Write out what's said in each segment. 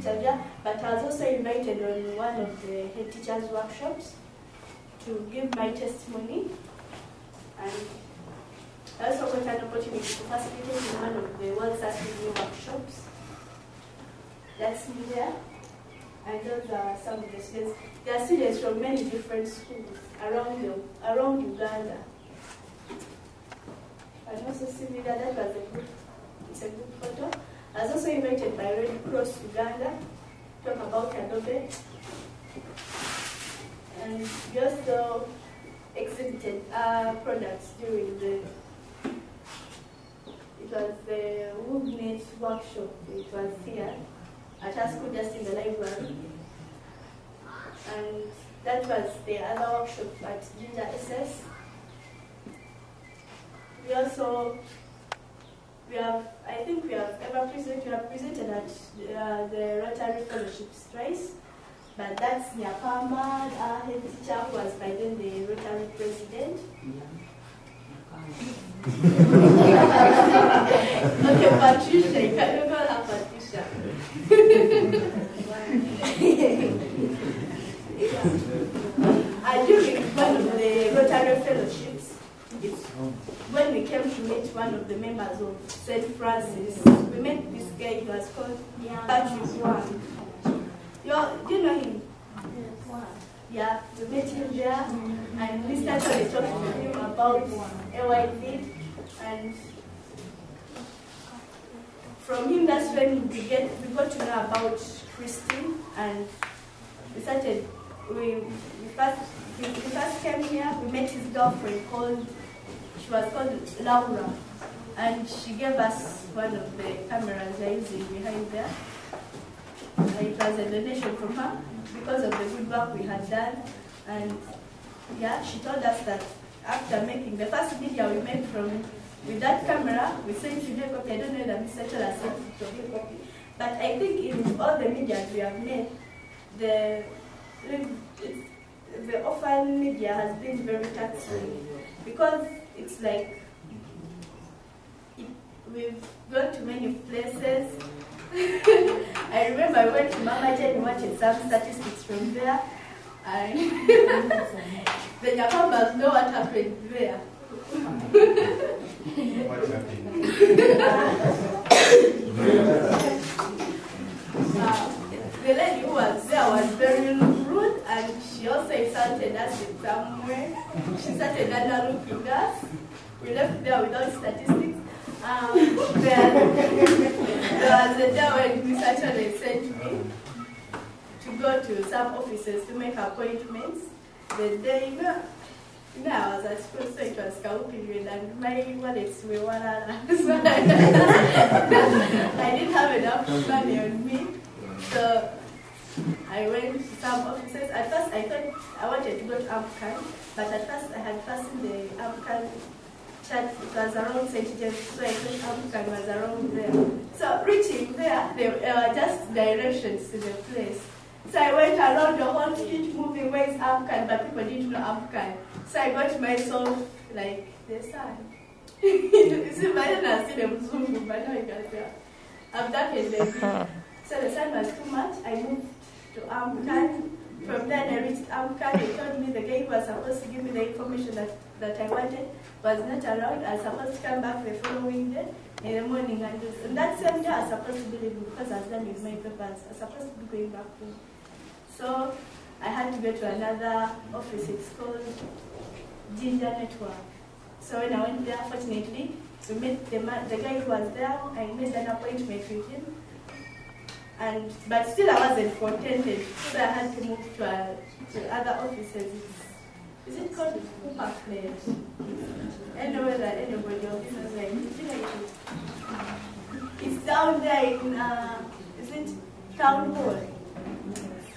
teacher there, but I was also invited on one of the head teachers' workshops to give my testimony. And I also got an opportunity to facilitate in one of the World Review workshops. That's me there. And those are some of the students. There are students from many different schools around Uganda. And also see me there, that was it's a good photo. I was also invited by Red Cross Uganda to talk about Adobe. And we also exhibited products during it was the WoodNet workshop. It was here at our school, just in the library. And that was the other workshop at Ginger SS. We have presented at the Rotary Fellowships twice, but that's Nyapamba, our head teacher, who was by then the Rotary president. Okay, Patricia, you can call her Patricia. During one of the Rotary Fellowships, when we came to meet one of the members of St. Francis, we met this guy. He was called Patrick Wang. Do you know him? Yeah, we met him there, and we started talking to him about AYD, and from him, that's when we got to know about Christine, and we started. We first came here. We met his girlfriend she was called Laura, and she gave us one of the cameras they're using behind there. It was a donation from her because of the good work we had done. And yeah, she told us that after making the first video we made with that camera, we sent you a copy. I don't know that Mr. Chole sent you a copy, but I think in all the media we have made, the offline media has been very taxing, because it's like we've gone to many places. I remember I went to Mama Jen and wanted some statistics from there, and the Nyapambas know what happened there. What happened? The lady who was there was very rude, and she also insulted us in some way. She started underlooking us. We left there without statistics. There was a day when Mr. Chole sent me to go to some offices to make appointments. The day, I was at school, so it was cow period, and my wallets were walala. So I didn't have enough money on me. So I went to some offices. At first I thought I wanted to go to Amcan, but at first I had fastened the Amcan church. It was around St. James, so I thought Amcan was around there. So reaching there, there were just directions to the place. So I went around the whole street moving, where is Amcan, but people didn't know Amcan. So I got myself like the sun. You see, by then I see them zooming, but now you can see I'm darkened the view. So the sun was too much. I moved to Amcan. From then I reached Amcan. They told me the guy who was supposed to give me the information that I wanted was not around. I was supposed to come back the following day in the morning. And that same day I was supposed to be leaving because I was done with my papers. I was supposed to be going back home. So I had to go to another office. It's called Ginger Network. So when I went there, fortunately, we met the guy who was there. I made an appointment with him. But still I wasn't contented, so I had to move to other offices. Is it called Cooper Place? Anywhere that anybody else is like, it's down there in, is it Town Hall?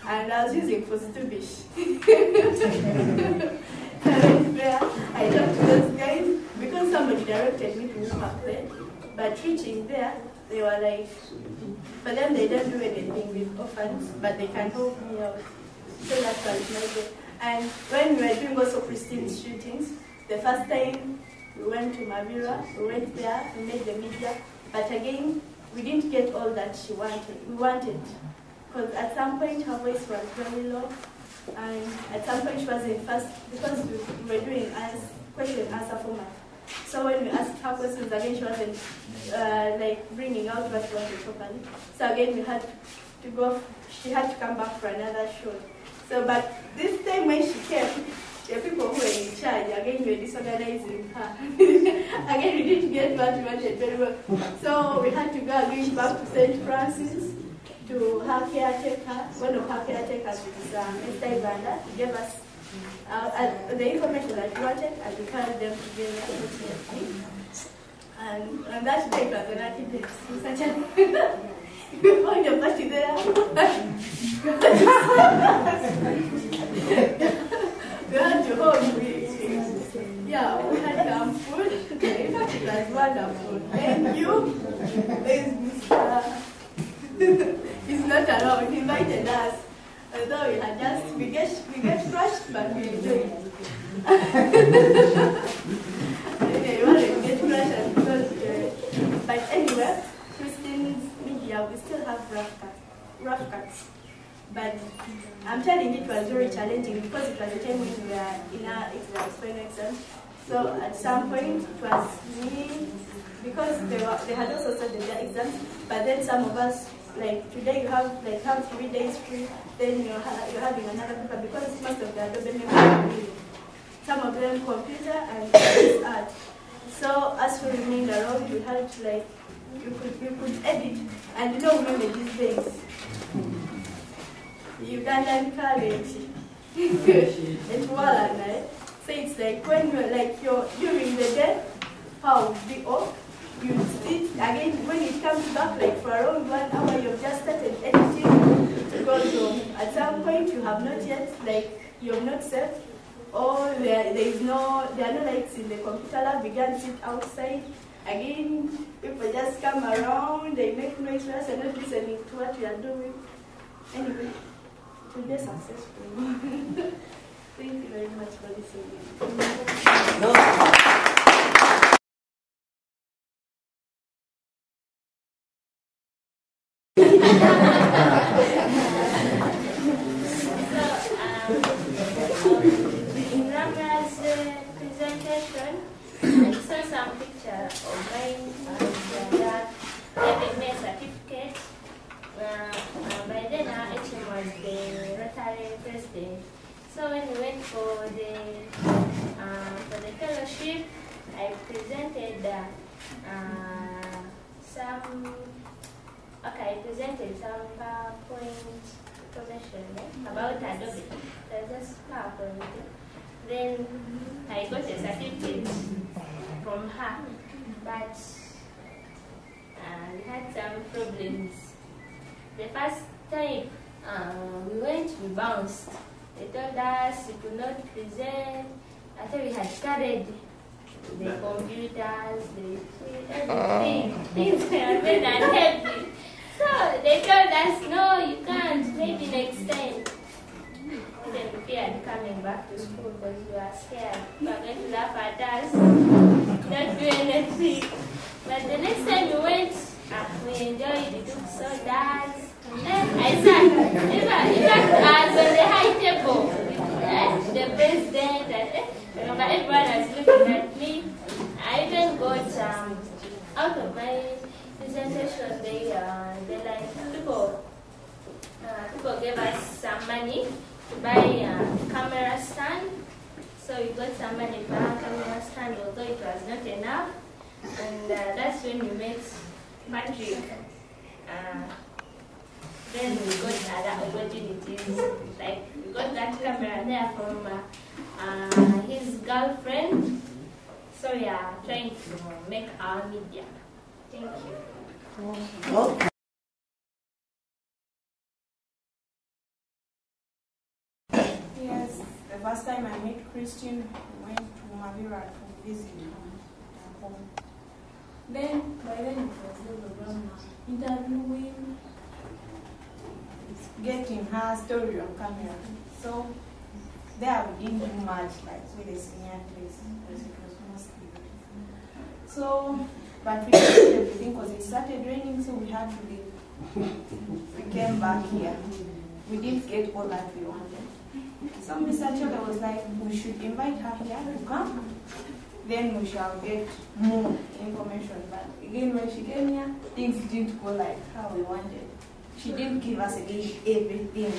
And I was using for Stubish. I went there, I talked to those guys, because somebody directed me to Cooper Place, but reaching there, they were like, for them they don't do anything with orphans, but they can help me out. So that's what I did. And when we were doing also Christine's shootings, the first time we went to Mavira, we went there, we made the media, but again, we didn't get all that she wanted. We wanted because at some point her voice was very low, and at some point she wasn't fast because we were doing question and answer format. So when we asked her questions again, she wasn't like bringing out what she wanted properly. So again, we had to go. She had to come back for another shot. So, but this time when she came, the people who were in charge again were disorganizing her. Again, we didn't get what we wanted very well. So we had to go again back to St. Francis to her caretaker. One of her caretakers is Mr. Ivanda. He gave us the information that we wanted, and we carried them together. And that day was an architect. Such a we found a party there. We had to hold yeah, we had some food. In fact, it was wonderful. Thank you. There's Mr. He's not around. He invited us. Although we had just, we get crushed, but we enjoyed it. Okay, we wanted to get crushed and because, but anyway, Christine's media, we still have rough cuts. But I'm telling you, it was very challenging because it was a time when we were in our final exam. So at some point, it was me, because they had also started their exams, but then some of us, like today you have 3 days free, then you're having another paper because most of the Adobe members are reading. Some of them computer and art. So as we remained around, we had you could edit, and you know, remember these days. Ugandan college. It's Walana. So it's like when you're during the day, how be off. You sit again when it comes back for around 1 hour. You've just started editing because at some point you have not yet you have not set, or there are no lights in the computer lab. You can sit outside. Again, people just come around. They make noise for us and not listening to what we are doing. Anyway. Be successful. Thank you very much for listening. In Rama's presentation, I saw some picture of mine and that having my certificate. By then, our HM was the Rotary president. So when we went for the fellowship, I presented some PowerPoint information about Adobe. So just PowerPoint. Then I got a certificate from her, but we had some problems. The first time we went, we bounced. They told us we could not present. I thought we had carried the computers, everything. Things were very unhealthy. So they told us, no, you can't, maybe next time. And then we feared coming back to school because we were scared. We were going to laugh at us, not do anything. But the next time we went, we enjoyed, we took sodas. I sat, in fact, I was on the high table with the president, and everyone was looking at me. I even got, out of my presentation, people gave us some money to buy a camera stand. So we got some money to buy a camera stand, although it was not enough. And that's when we met Patrick. Then we got other opportunities, we got that camera there from his girlfriend. So we are trying to make our media. Thank you. Okay. Yes, the first time I met Christian, we went to Mavira to visit her home. Then, by then it was interviewing, getting her story on camera. So there we didn't do much with the senior place because it was mostly beautiful. So, but we did everything because it started raining, so we had to leave. We came came back here, we didn't get all that we wanted. So Mr. Chole was like, we should invite her here to come, then we shall get more information. But again, when she came here, things didn't go like how we wanted. She didn't give us again everything.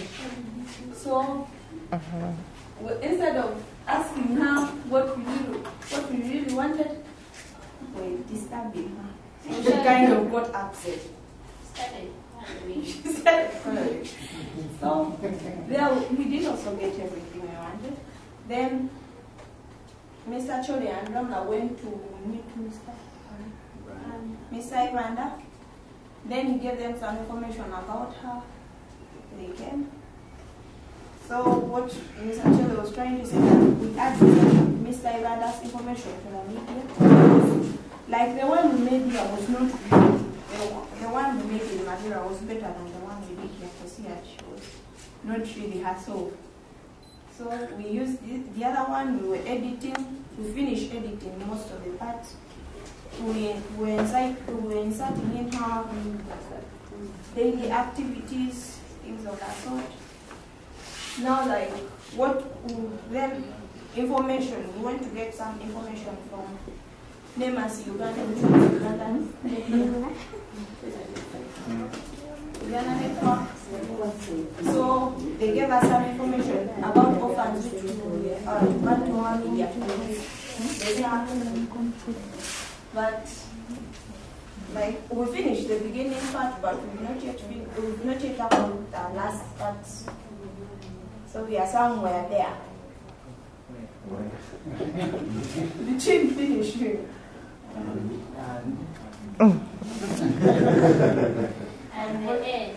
So instead of asking her what we really wanted, we disturbing her. So she kind of got upset. She started crying. So there we did also get everything we wanted. Then Mr. Chole and Ramla went to meet Mr. Ivanda. Then he gave them some information about her. They came. So what Mr. Chole was trying to say that we asked Mr. Ivanda's information to the media. Like the one we made here was not good. The one we made in Madeira was better than the one we did here for CH. Was not really herself. So we used the other one, we were editing. We finished editing most of the parts. We were inserting in her daily activities, things of that sort. Now, like, then information, we want to get some information from Nemas Uganda network. So they gave us some information about orphans which we want to have media. But like we finished the beginning part, but we've not yet covered the last part. So we are somewhere there. The chain finished. And the end.